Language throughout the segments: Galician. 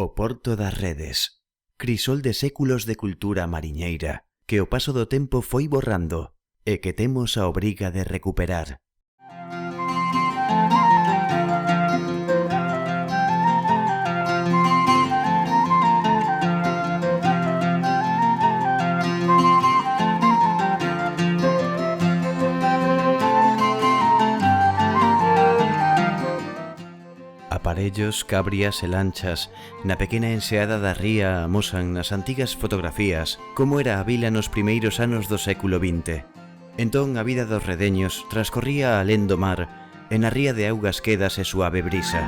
O Porto das Redes, crisol de séculos de cultura mariñeira que o paso do tempo foi borrando e que temos a obriga de recuperar. Aparellos, cabrias e lanchas na pequena enseada da ría amosan nas antigas fotografías como era a vila nos primeiros anos do século XX. Entón a vida dos redeños transcorría alén do mar e na ría de augas quedas e suave brisa.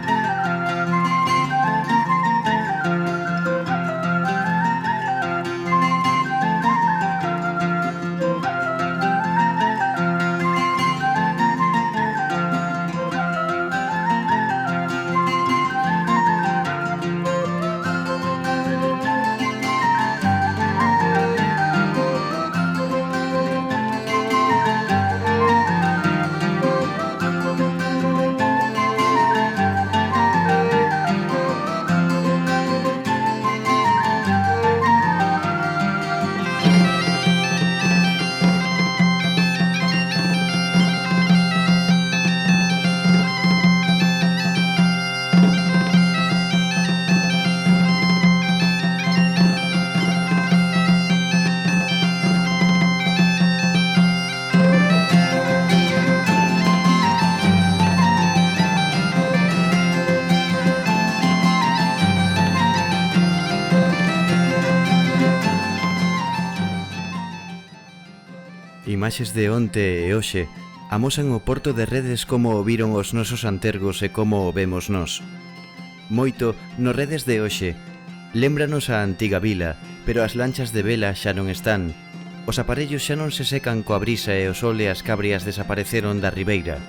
Imaxes de onte e hoxe amosan o Porto de Redes como o viron os nosos antergos e como o vemos nós. Moito, no Redes de hoxe, lémbranos a antiga vila, pero as lanchas de vela xa non están. Os aparellos xa non se secan coa brisa e o sol e as cabrias desapareceron da ribeira.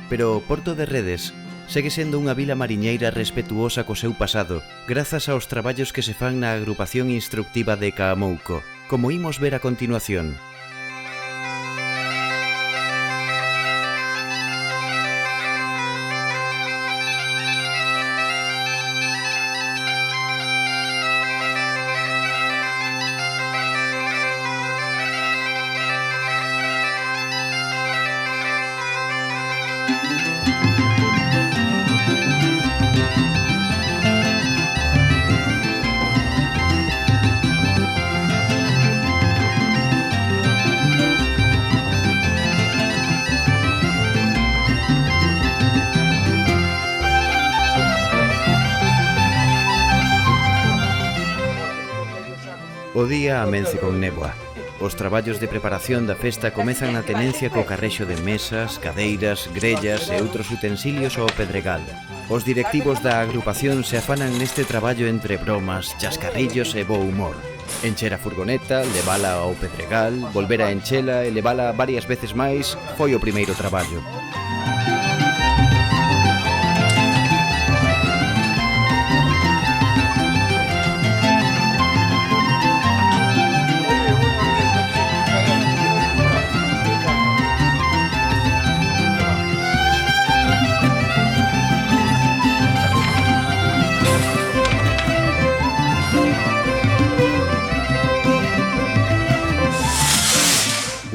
Pero o Porto de Redes segue sendo unha vila mariñeira respetuosa co seu pasado, grazas aos traballos que se fan na agrupación instructiva de Caamouco, como imos ver a continuación. O día amence con néboa. Os traballos de preparación da festa comezan na tenencia co carrexo de mesas, cadeiras, grellas e outros utensilios ao pedregal. Os directivos da agrupación se afanan neste traballo entre bromas, chascarrillos e bo humor. Encher a furgoneta, levala ao pedregal, volver a enchela e levala varias veces máis foi o primeiro traballo.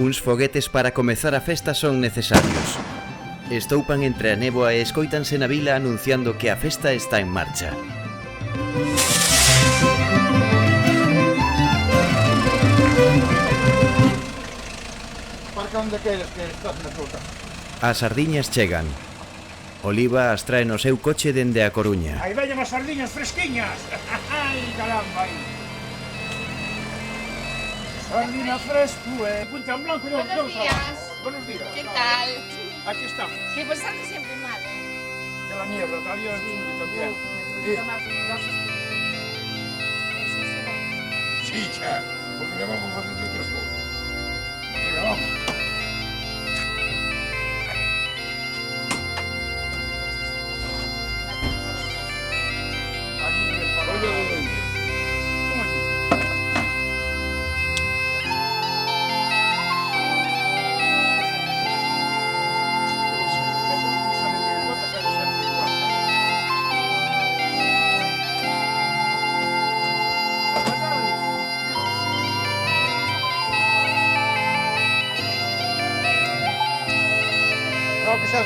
Uns foguetes para comezar a festa son necesarios. Estoupan entre a néboa e escóitanse na vila anunciando que a festa está en marcha. Marca onde queres que estás na fruta. As sardiñas chegan. Oliva as trae no seu coche dende a Coruña. Aí veñen as sardiñas fresquiñas. Ai, caramba, aí. Sardina fresco, punta en blanco. Buenos días. Buenos días. ¿Qué tal? Aquí estamos. Sí, pues estás siempre mal, ¿eh? De la mierda, tal día también. Sí, cha, porque le vamos a hacer otras cosas. Venga, vamos.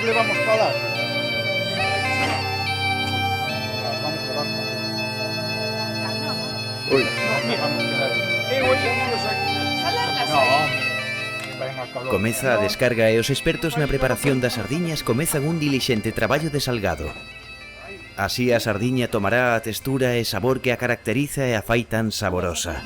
levamos para dar? Vamos a levar para Ui, vamos a quedar. Eu hoxe non sei. Salarlas No, aí. vai máis calor. comeza a descarga e os expertos na preparación das sardiñas comezan un dilixente traballo de salgado. Así a sardiña tomará a textura e sabor que a caracteriza e a fai tan saborosa.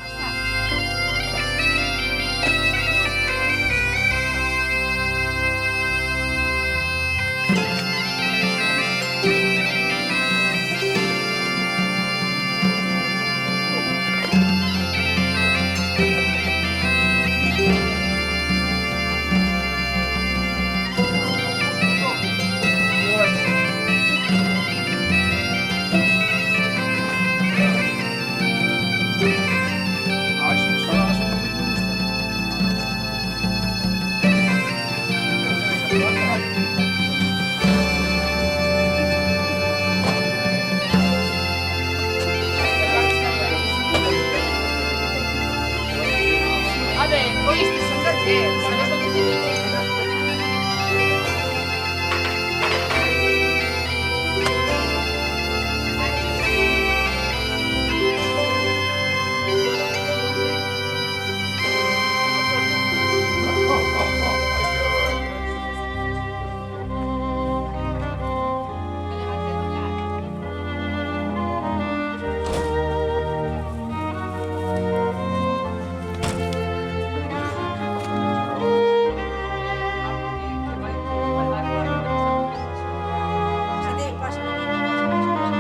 A ver, oíste, son calceros, sabes lo que te digo.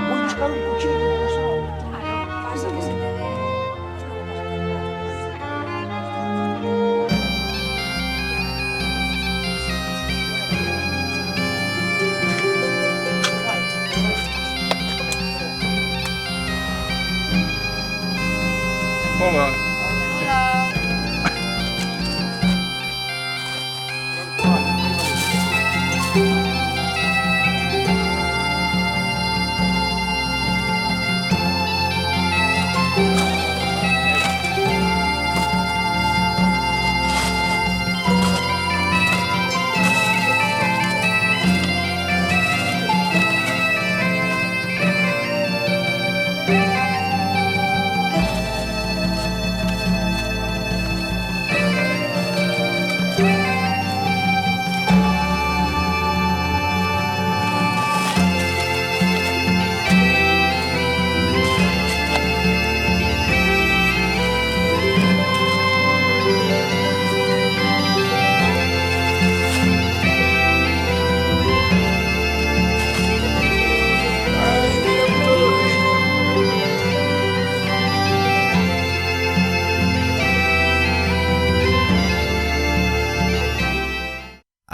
Vou buscar un cuchillo, pesado. Pasa que se te dé. Hola.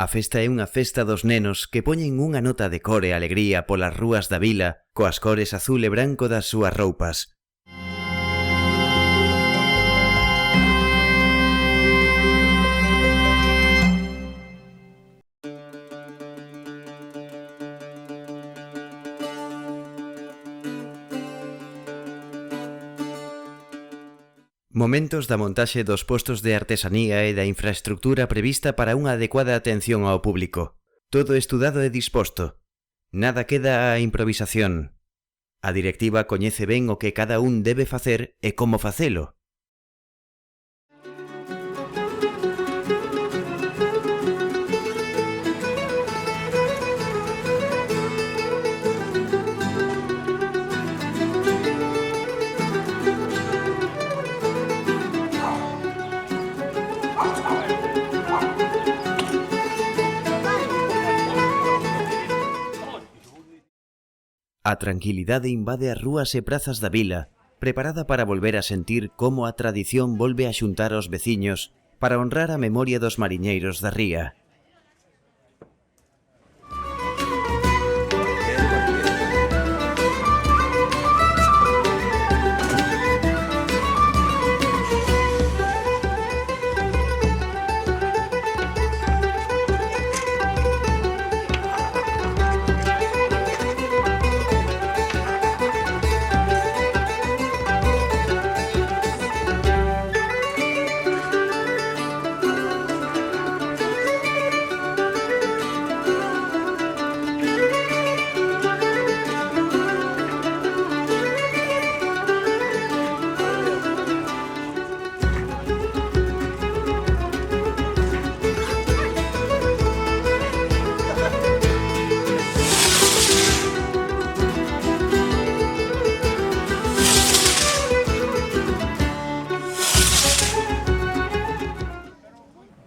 A festa é unha festa dos nenos que poñen unha nota de cor e alegría polas rúas da vila coas cores azul e branco das súas roupas. Momentos da montaxe dos postos de artesanía e da infraestructura prevista para unha adecuada atención ao público. Todo estudado e disposto. Nada queda á improvisación. A directiva coñece ben o que cada un debe facer e como facelo. A tranquilidade invade as rúas e prazas da vila, preparada para volver a sentir como a tradición volve a xuntar aos veciños para honrar a memoria dos mariñeiros da ría.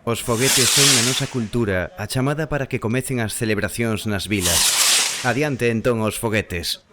Os foguetes son na nosa cultura a chamada para que comecen as celebracións nas vilas. Adiante entón os foguetes.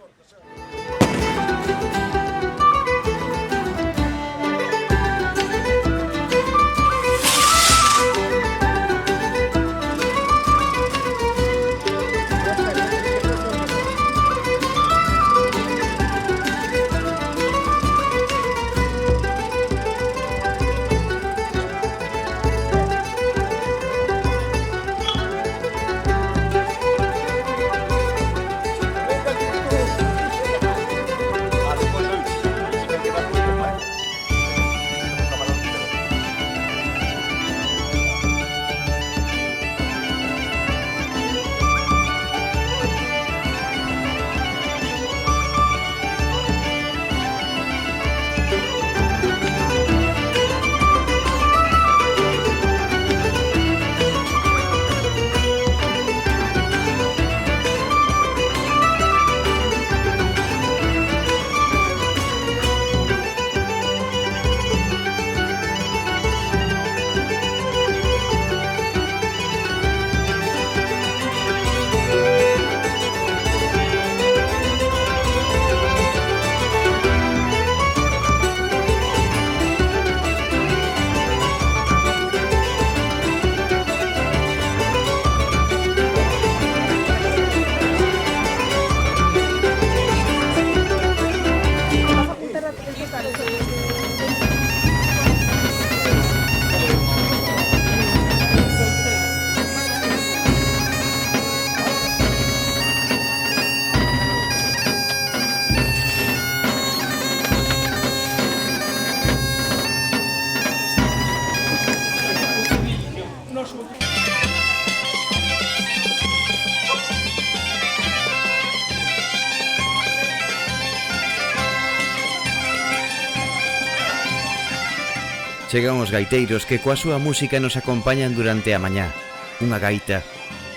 Chegan os gaiteiros que coa súa música nos acompañan durante a mañá. Unha gaita,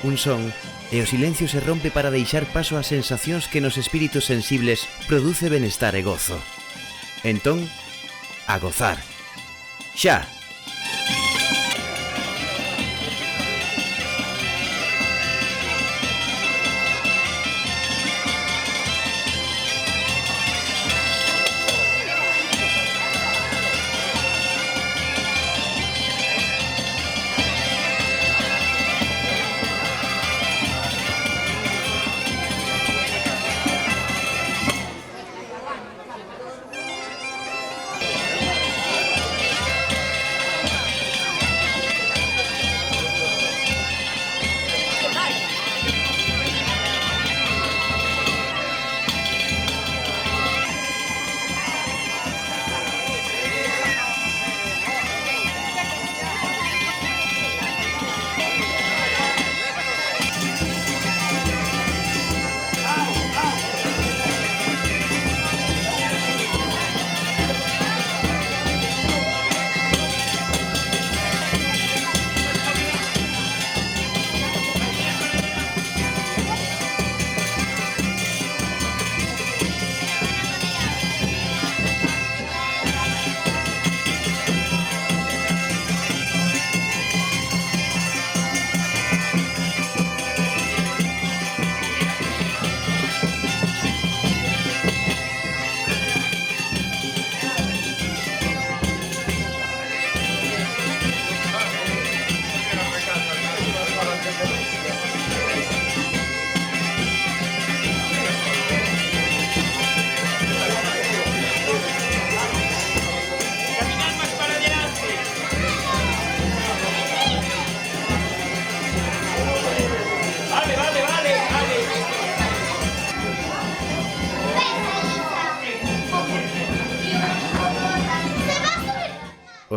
un son, e o silencio se rompe para deixar paso ás sensacións que nos espíritos sensibles produce benestar e gozo. Entón, a gozar. Xa!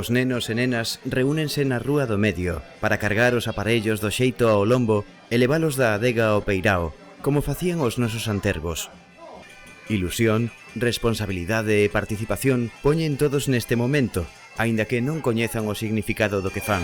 Os nenos e nenas reúnense na rúa do medio para cargar os aparellos do xeito ao lombo e levalos da adega ao peirao, como facían os nosos antergos. Ilusión, responsabilidade e participación poñen todos neste momento, aínda que non coñezan o significado do que fan.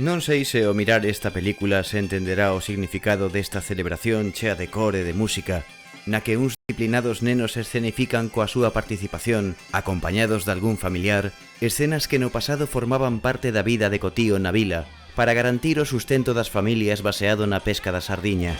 Non sei se ao mirar esta película se entenderá o significado desta celebración chea de cor e de música, na que uns disciplinados nenos escenifican coa súa participación, acompañados de algún familiar, escenas que no pasado formaban parte da vida de Cotío na vila, para garantir o sustento das familias baseado na pesca da sardiña.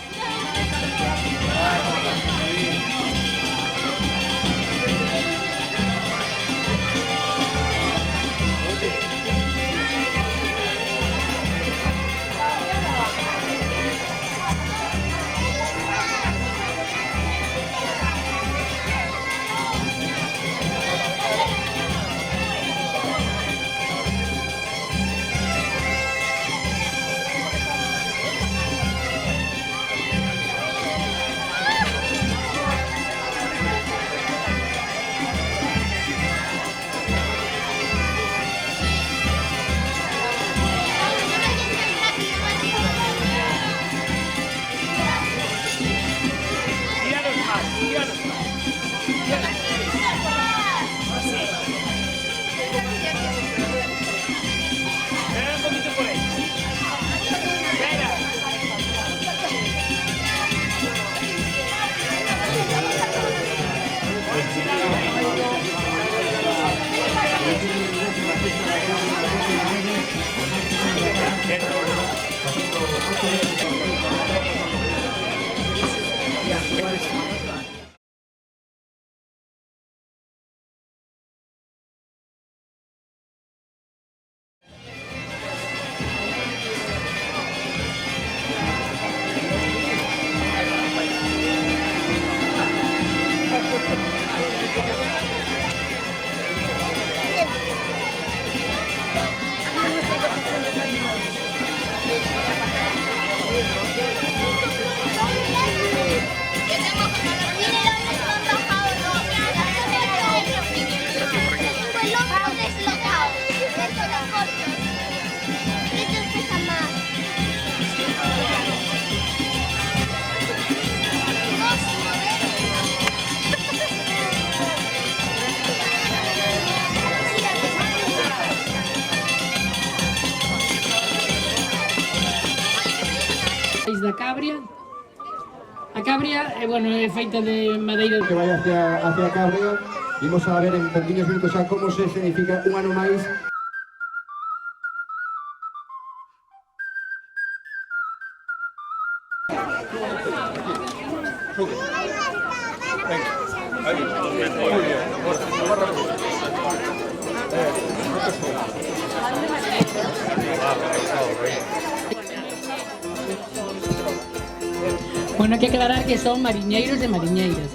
Da cabria. A cabria, bueno, é feita de madeira que vai hacia a cabria. Imos a ver en pouquinhos minutos xa como se significa un ano máis. Bueno, hai que aclarar que son mariñeiros e mariñeiras,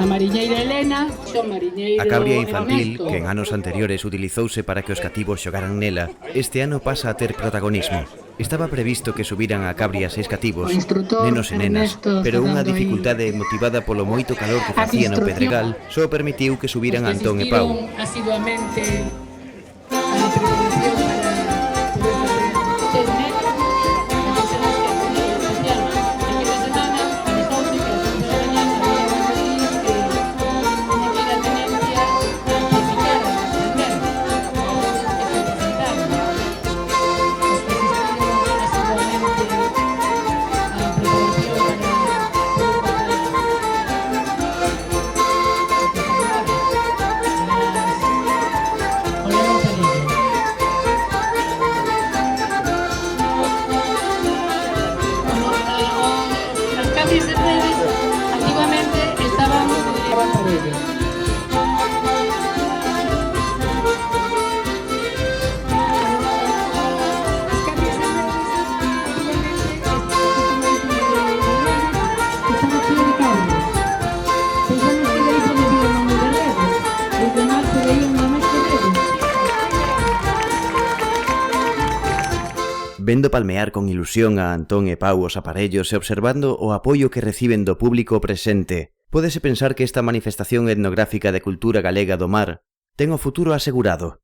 A mariñeira Elena, son mariñeiro A cabria infantil, Ernesto. que en anos anteriores utilizouse para que os cativos xogaran nela, este ano pasa a ter protagonismo. Estaba previsto que subiran a cabria 6 cativos, O instrutor, nenos e nenas, Ernesto, pero unha facendo aí- dificultade motivada polo moito calor que A facía no instrucción. Pedregal só permitiu que subiran Os que Antón e Pau. asistiron asiduamente a la preparación para poder hacer nenos, Vendo palmear con ilusión a Antón e Pau os aparellos e observando o apoio que reciben do público presente, pódese pensar que esta manifestación etnográfica de cultura galega do mar ten o futuro asegurado.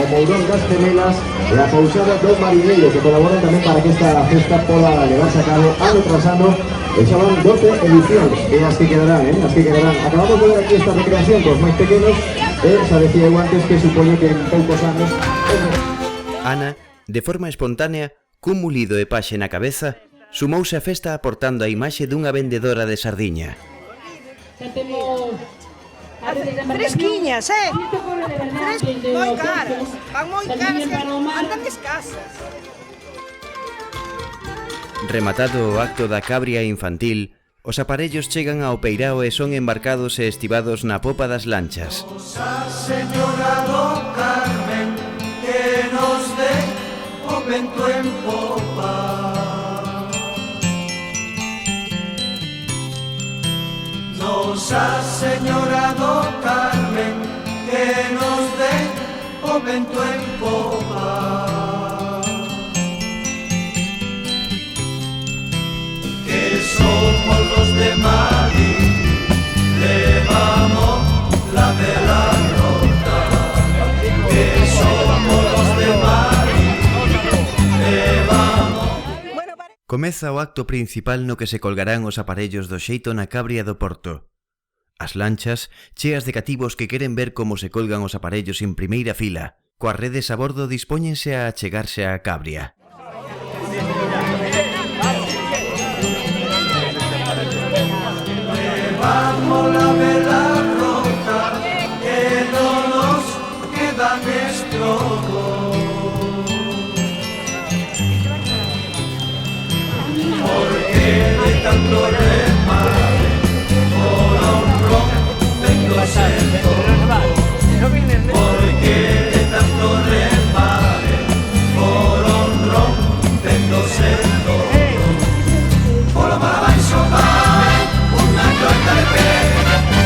O Mourón das Gemelas e a Pousada do Mariñeiro, que colaboran tamén para que esta festa poda levarse a cabo ano tras ano. E xa van 12 edicións, e as que quedarán, as que quedarán. Acabamos de ver aquí esta recreación cos máis pequenos, e xa decía eu antes que supoño que en poucos anos... Ana, de forma espontánea, cun mulido e paxe na cabeza, sumouse a festa aportando a imaxe dunha vendedora de sardiña. Xa temos... Fresquiñas, moi caras, van moi caras, andan escasas. Rematado o acto da cabria infantil, os aparellos chegan ao peirao e son embarcados e estivados na popa das lanchas. Nosa Señora do Carmen, que nos dé o vento en popa. Nosa Señora do Carmen, que nos dé o vento en popa. Que somos los de Madrid, levamos la vela rota. Que somos los de Madrid, levamos. Comeza o acto principal no que se colgarán os aparellos do xeito na cabria do Porto. As lanchas, cheas de cativos que queren ver como se colgan os aparellos en primeira fila, coas redes a bordo dispóñense a achegarse á cabria. Levamos la vela rota, que no nos quedan estrogos. Porque de tanto remar, por honro vengo siendo. Porque de tanto remar, por honro vengo siendo. Por lo para baixo vai unha troita de pé,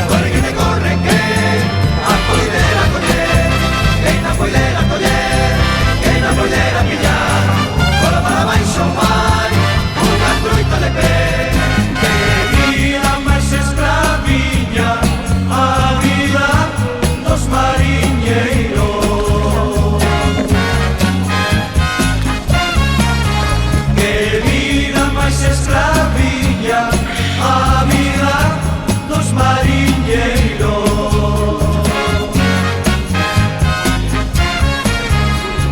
corre que te corre que a poidera coller, que na poidera coller, que na poidera pillar. Por lo para baixo vai unha troita de pé, que vida máis escraviña, a vida dos mariñeiros. Que vida máis escraviña, a vida dos mariñeiros.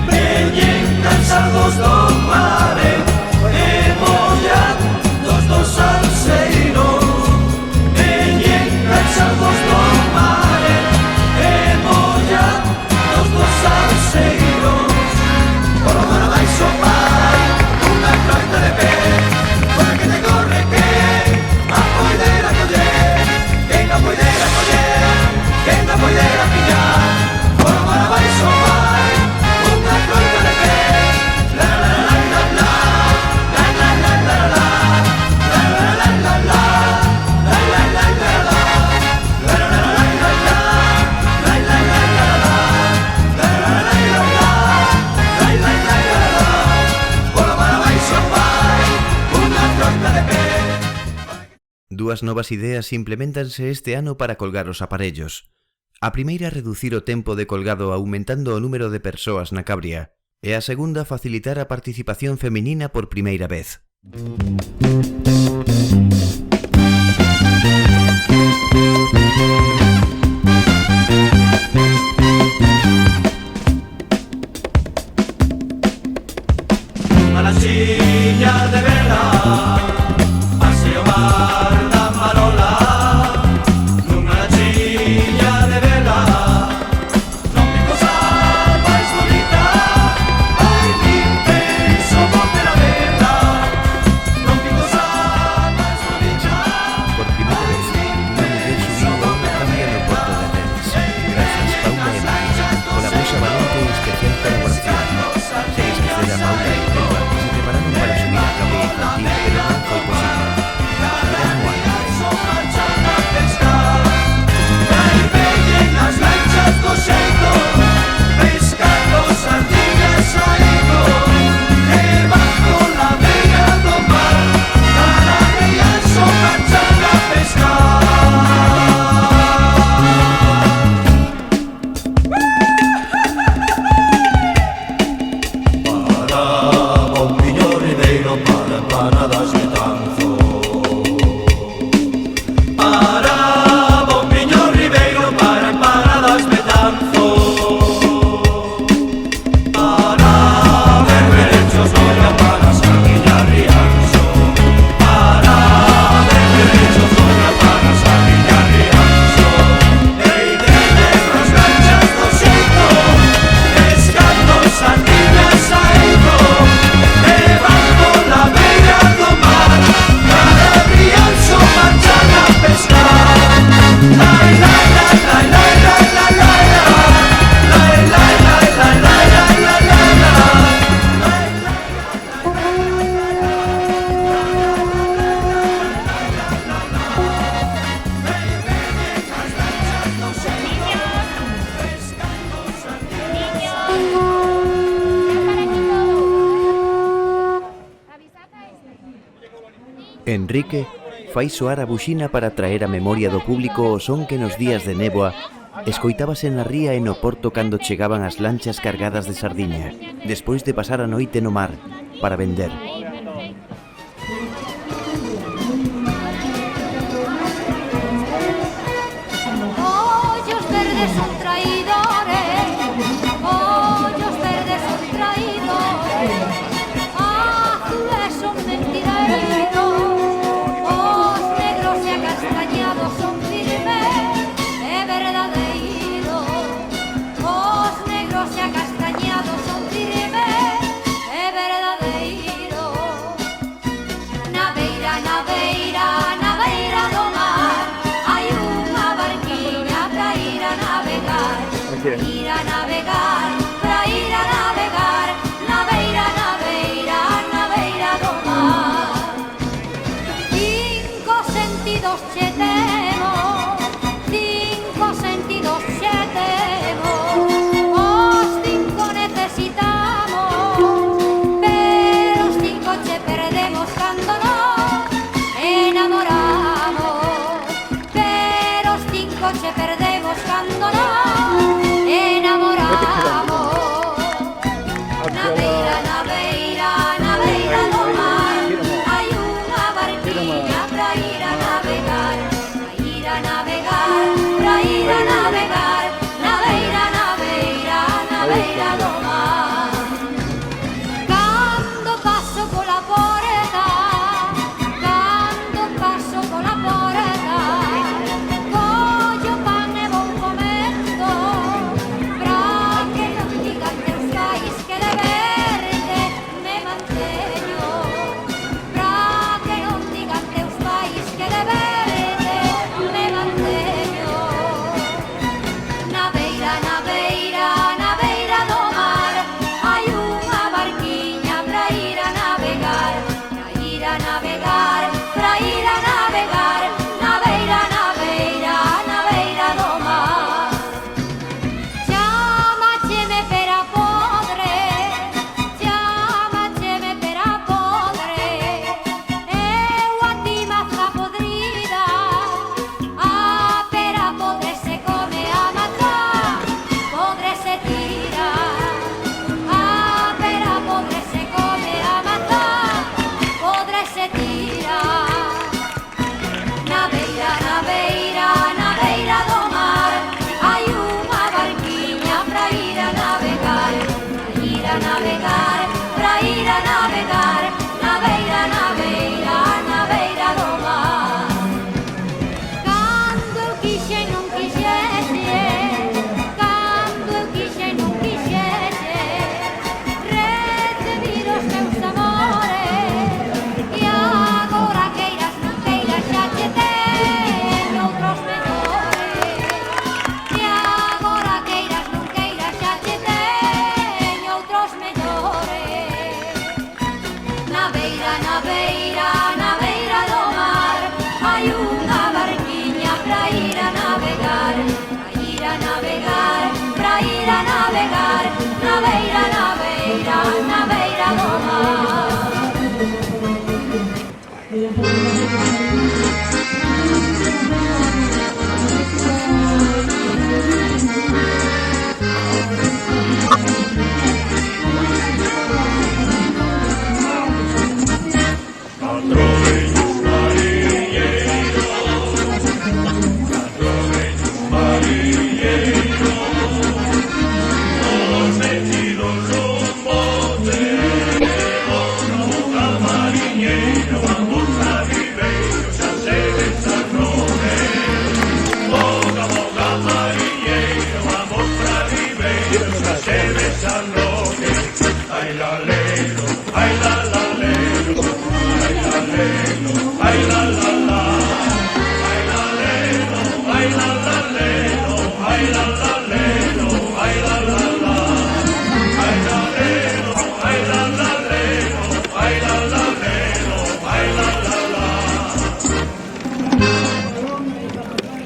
Veñen cansados do mare e mollados dos salseiros. Veñen cansados do mare e mollados dos salseiros. Por lo mar abaixo vai unha troita de pé, corre que te corre que a poidera coller, que na poidera coller, que na poidera pillar. Por lo mar abaixo vai unha troita de pé, la la la la la la, la la la la la, la la la la la, la la la la la, la la la la la, la la la la la, la la la la la, la la la la la, la la la la la, la la la la la la, por lo mar abaixo vai unha troita de pé. Dúas novas ideas implementanse este ano para colgar os aparellos. A primeira, reducir o tempo de colgado aumentando o número de persoas na cabria, e a segunda, facilitar a participación feminina por primeira vez. Unha lanchiña de vela, paseo mar da Marola. Nunha lanchiña de vela, non vi cosa máis bonita. Ai, mi penso volver a vela, non vi cosa máis bonita. Enrique fai soar a buxina para traer a memoria do público o son que nos días de néboa escoitábase na ría e no porto cando chegaban as lanchas cargadas de sardiña, despois de pasar a noite no mar, para vender. Ollos verdes son traidores, ollos verdes son traidores, azules son mentireiros, os negros e acastañados son firmes e verdadeiros, os negros e acastañados son firmes e verdadeiros. Na beira, na beira, na beira do mar, hai unha barquiña pra ir a navegar, ir a navegar, pra ir a navegar, na beira, na beira, na beira do mar. Cinco sentidos che temos, cinco sentidos che temos, os cinco necesitamos, pero os cinco che perdemos cando nos enamoramos, pero os cinco che perdemos cando nos enamoramos. Na beira, na beira, na beira do mar, hai unha barquiña pra ir a navegar, pra ir a navegar, pra ir a navegar, na beira, na beira, na beira do mar. Cando paso pola porta, cando paso pola porta, collo pan e vou comendo, pra que non digan teus pais que de verde me manteño, pra que non digan teus pais que de verde me manteño. Na beira, na beira, na beira do mar, hai unha barquiña pra ir a navegar, pra ir a navegar, pra ir a navegar, na beira, na beira, na beira do mar. Chámacheme pera podre, chámacheme pera podre, eu a ti maza podrida, a pera podre se come, a maza podre se tira, a pera podre se come, a maza podre se tira. Na beira, na beira, na beira do mar, hai unha barquiña pra ir a navegar, pra ir a navegar, pra ir a navegar, na beira, na beira, na beira do mar. Cando eu quixen non quixese, cando eu quixen non quixese, recibir os meus amores, e agora queiras non queiras xa che teño outros mellores, e agora queiras non queiras xa che teño outros mellores. Na beira, na beira, na beira do mar, hai unha barquiña pra ir a navegar, pra ir a navegar, pra ir a navegar, na beira, na beira, na beira do mar.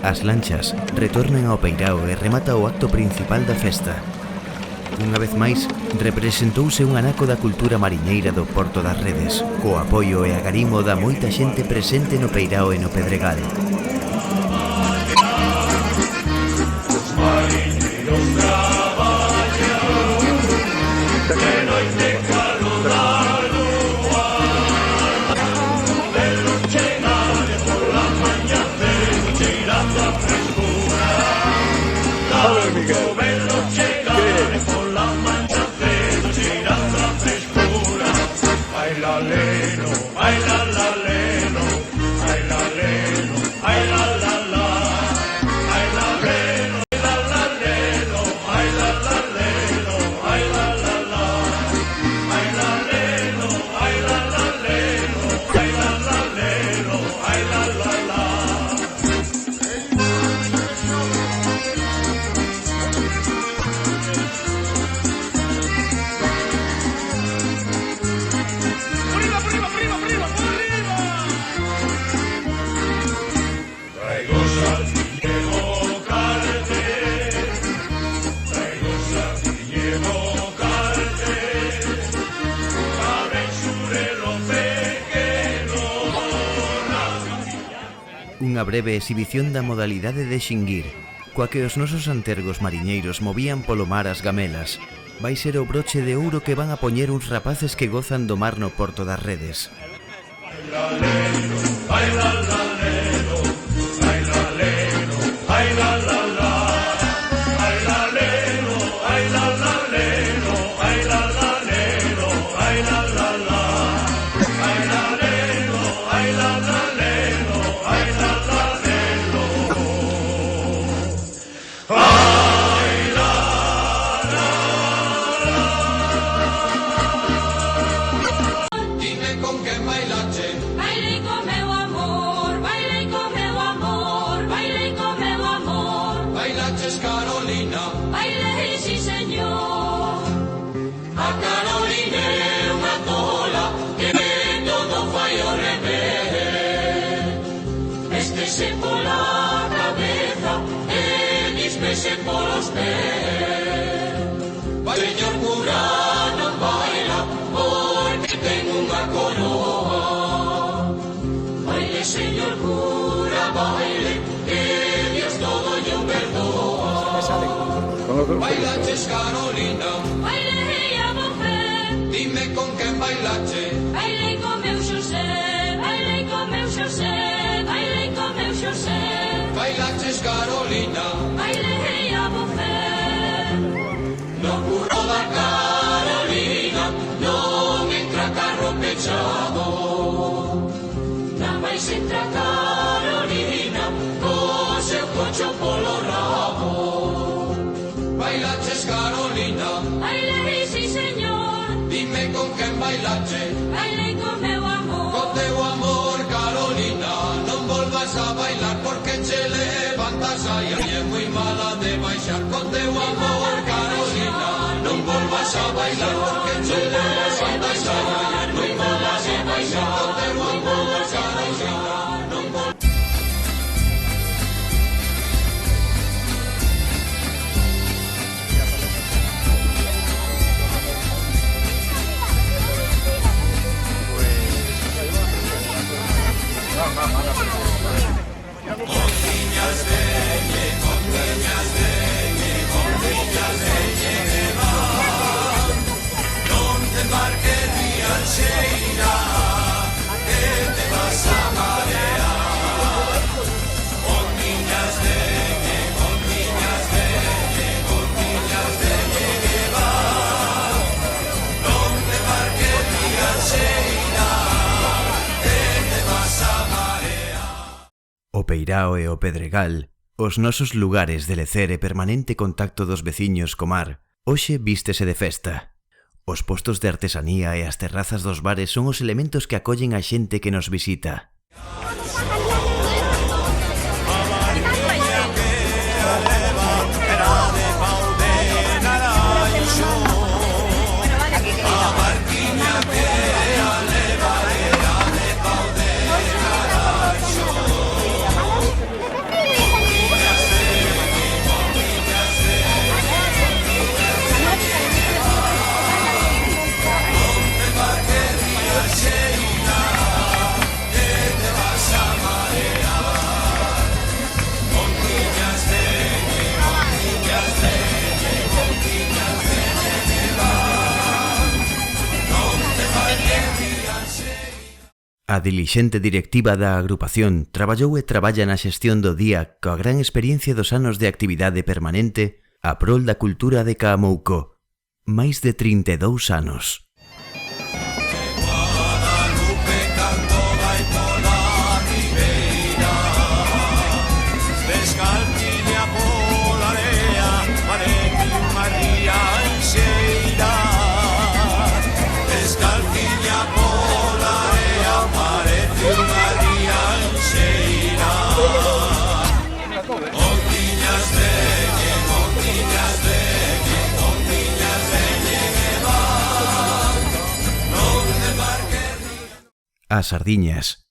As lanchas retornan ao peirao e remata o acto principal da festa. Unha vez máis, representouse un anaco da cultura mariñeira do Porto das Redes, co apoio e agarimo da moita xente presente no Peirao e no Pedregal. Unha breve exhibición da modalidade de xinguir, coa que os nosos antergos mariñeiros movían polo mar as gamelas. Vai ser o broche de ouro que van a poñer uns rapaces que gozan do mar no Porto das Redes. Señor cura non baila porque ten unha coroa. Baile, señor cura, baile, que Dios todo yo perdoa. Bailaches, Carolina, Bailei a mujer, dime con quen bailache. bailei con meu Xosé, bailei con meu Xosé, bailei con meu Xosé. Bailaches, Carolina, Bailei a mujer, no curro da Carolina, non entra carro pechado. non vais entrar Carolina, Co seu cocho polo rabo. Bailaches, Carolina, bailei, sí señor, dime con quen bailache. bailei con meu amor. Con teu amor, Carolina, non volvas a bailar porque che levantas aí e é moi mala de baixar. Con teu amor, Carolina, non volvas a bailar porque che levantas aí e é moi mala de baixar. Con teu amor, Carolina, non volvas. O Peirao e o Pedregal, os nosos lugares de lecer e permanente contacto dos veciños co mar, hoxe vístese de festa. Os postos de artesanía e as terrazas dos bares son os elementos que acollen a xente que nos visita. A dilixente directiva da agrupación traballou e traballa na xestión do día coa gran experiencia dos anos de actividade permanente a prol da cultura de Caamouco. Máis de 32 anos. As sardiñas,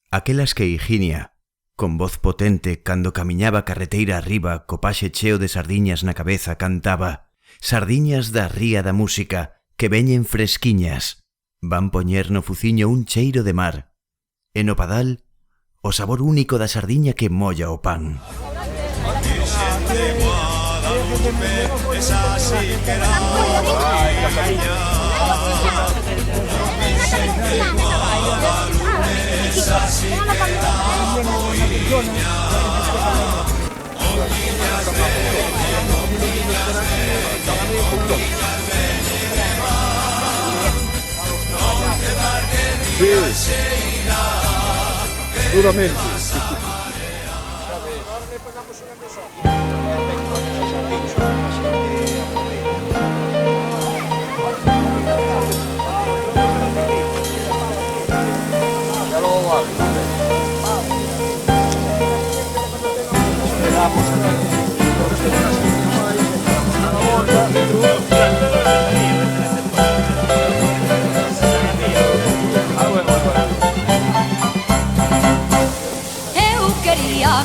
aquelas que Higinia, con voz potente cando camiñaba carreteira arriba co paxe cheo de sardiñas na cabeza, cantaba: sardiñas da ría da música, que veñen fresquiñas, van poñer no fuciño un cheiro de mar, e no padal, o sabor único da sardiña que molla o pan. Duramente.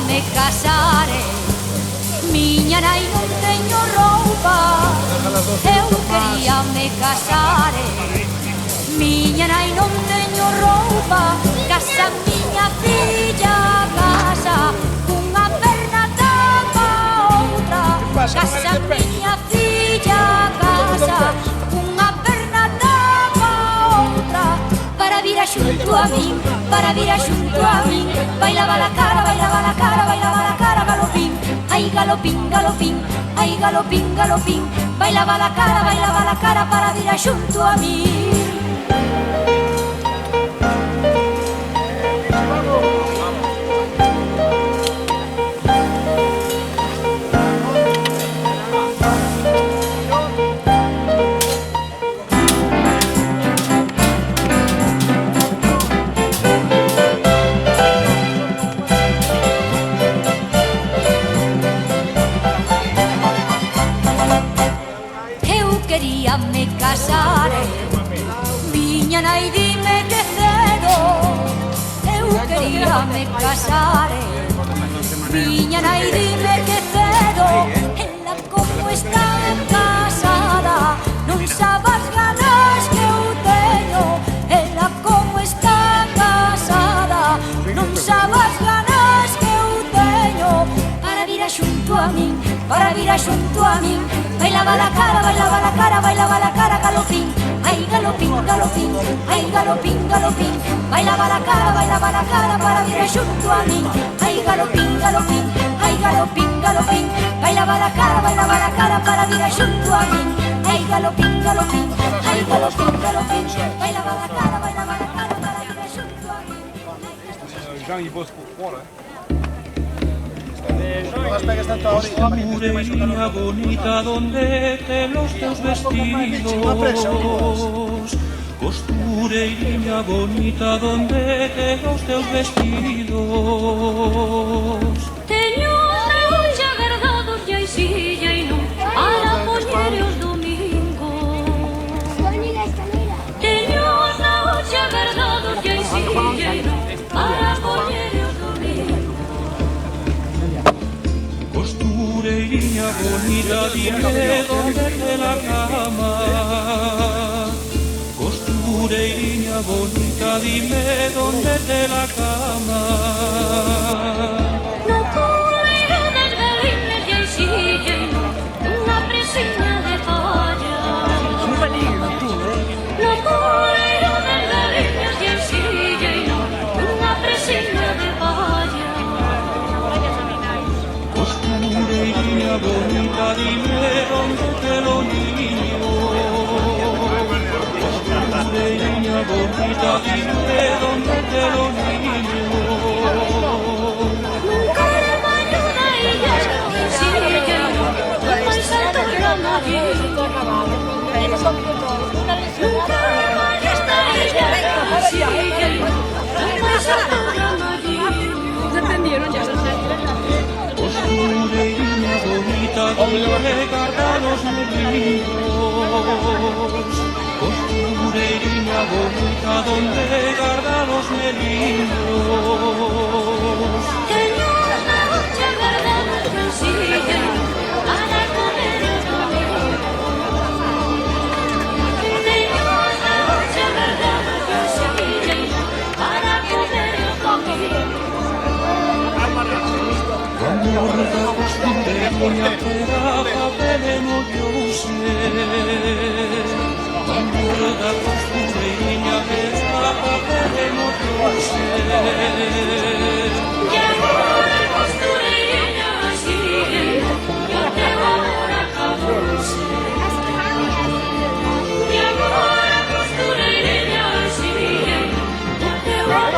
Me casare, miña nai non teño roupa. Eu quería me casare, miña nai non teño roupa. Casa miña filla, casa cunha perna tapa outra. Casa miña filla, casa cunha perna tapa outra. Para vir a xunto a min, para vir a xunto a min. Bailaba la cara, bailaba la cara, bailaba la cara, galopín. Ay, galopín, galopín, ay, galopín, galopín. Bailaba la cara para vir a xunto a min. Me casare, miña nai dime que cedo. Eu quería me casare, miña nai dime que cedo. Ela como está casada, non sabe as ganas que eu teño. Ela como está casada, non sabe as ganas que eu teño. Para vir a xunto a min, para vir a xunto a min. Bailaba la cara, bailaba la cara, bailaba la cara, galopín. Ay, galopín, galopín, ay, galopín, galopín. Bailaba la cara para vir a xunto a min. Ay, galopín, galopín, ay, galopín, galopín. Bailaba la cara para vir a xunto a min. Ay, galopín, galopín, ay, galopín, galopín. Bailaba la cara para vir a xunto a min. Jean, il bosse pour 3 là. Costurería bonita, donde te los teus vestidos. Costurería bonita, donde te los teus vestidos. Teño unha guardados e silla e non para poñer os domingos. Teño unha guardados e silla e non para poñer os domingos. Costurería bonita, dime dónde te la cama. Costurería bonita, dime dónde te la cama. No culeiro das galinas e silla e non unha presiña de falla. No culeiro das galinas e silla e non Costureiriña bonita, dime dónde te lo niño. Costureiriña bonita, dime dónde te lo niño. Nunca de mañana ella sigue, no hay santo grande allí. Nunca de mañana ella sigue, no hay santo grande allí. ¿Se entendieron ya? Costureiriña bonita, donde guarda los melinos. Costureiriña bonita, donde guarda los melinos. En una noche verdad que sigue para comer el domingo. En una noche verdad que sigue para comer el domingo. Cuando reza costureiriña pegada veneno yo sé. Cuando reza costureiriña pegada veneno yo sé. Y ahora costureiriña sigue, yo te voy a y ahora costureiriña sigue, yo te voy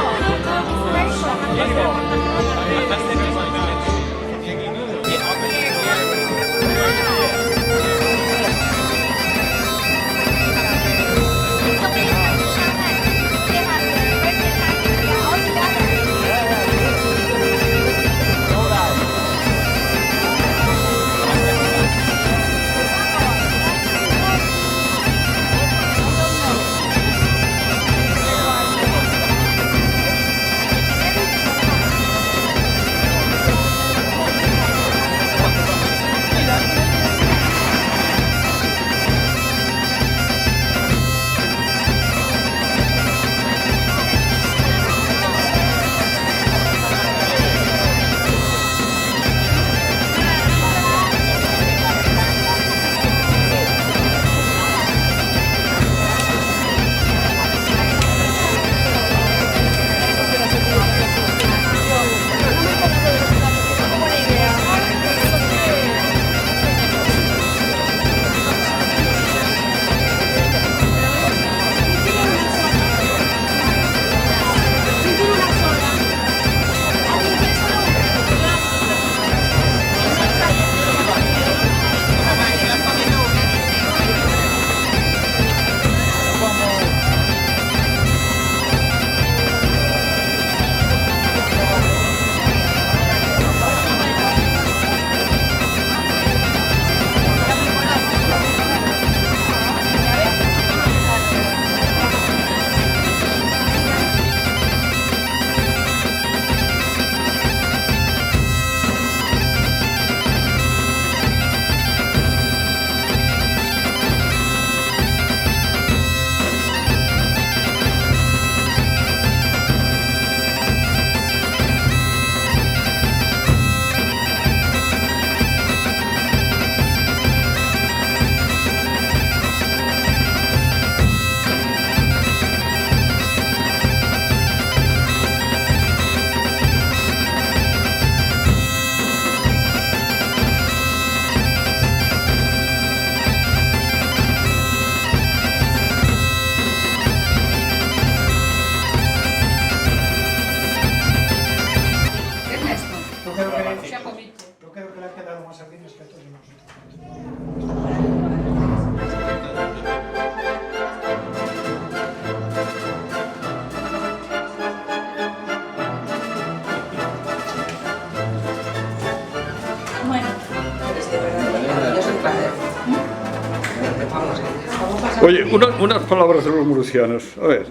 Oye, unas palabras de los murcianos. A ver,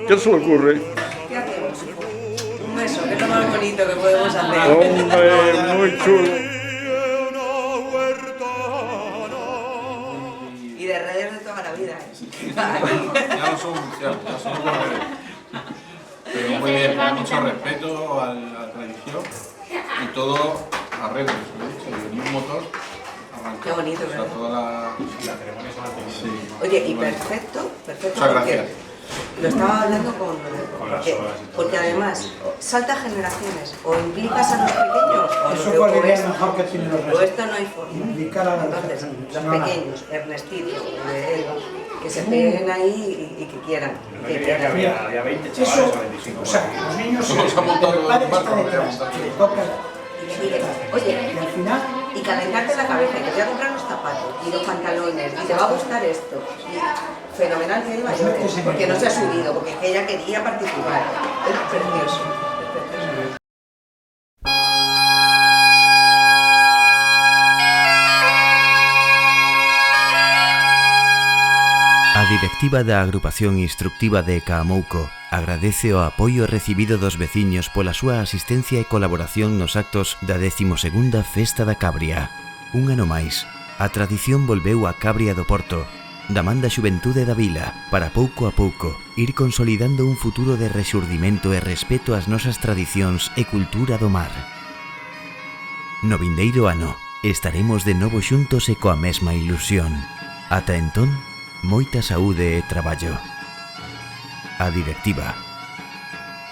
¿qué se le ocurre? ¿Qué hacemos? Un beso, que es lo más bonito que podemos hacer. Hombre, muy chulo. Y de redes de toda la vida. Ya no somos murcianos, ya somos guarderos. Pero muy bien, con mucho respeto a la tradición y todo a redes, lo he dicho, y un motor. Qué bonito, o sea, ¿verdad? toda la ceremonia se va a tener. Sí. Oye, y perfecto, perfecto. Muchas gracias. Lo estaba hablando porque además salta generaciones, o implicas a los pequeños o esto no hay forma. Entonces, los pequeños, Ernestito, de Elba, que se peguen ahí y que quieran. Había 20 chavales o 25. O sea, los niños, el padre está detrás, le toca. Oye, y al final, y calentarte la cabeza, y te voy a comprar los zapatos y los pantalones, y te va a gustar esto. Y fenomenal que Elba llore, porque no se ha subido, porque ella quería participar. Es precioso, es precioso. A directiva da Agrupación Instructiva de Caamouco agradece o apoio recibido dos veciños pola súa asistencia e colaboración nos actos da 12ª Festa da Cabria. Un ano máis, a tradición volveu a Cabria do Porto, da man da xuventude da vila, para pouco a pouco ir consolidando un futuro de rexurdimento e respeto ás nosas tradicións e cultura do mar. No vindeiro ano, estaremos de novo xuntos e coa mesma ilusión. Ata entón, moita saúde e traballo. A directiva.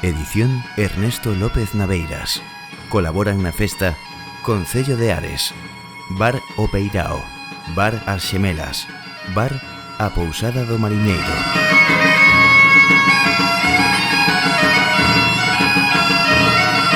Edición Ernesto López Naveiras. Colaboran na festa Concello de Ares, Bar O Peirao, Bar As Xemelas, Bar A Pousada do Mariñeiro.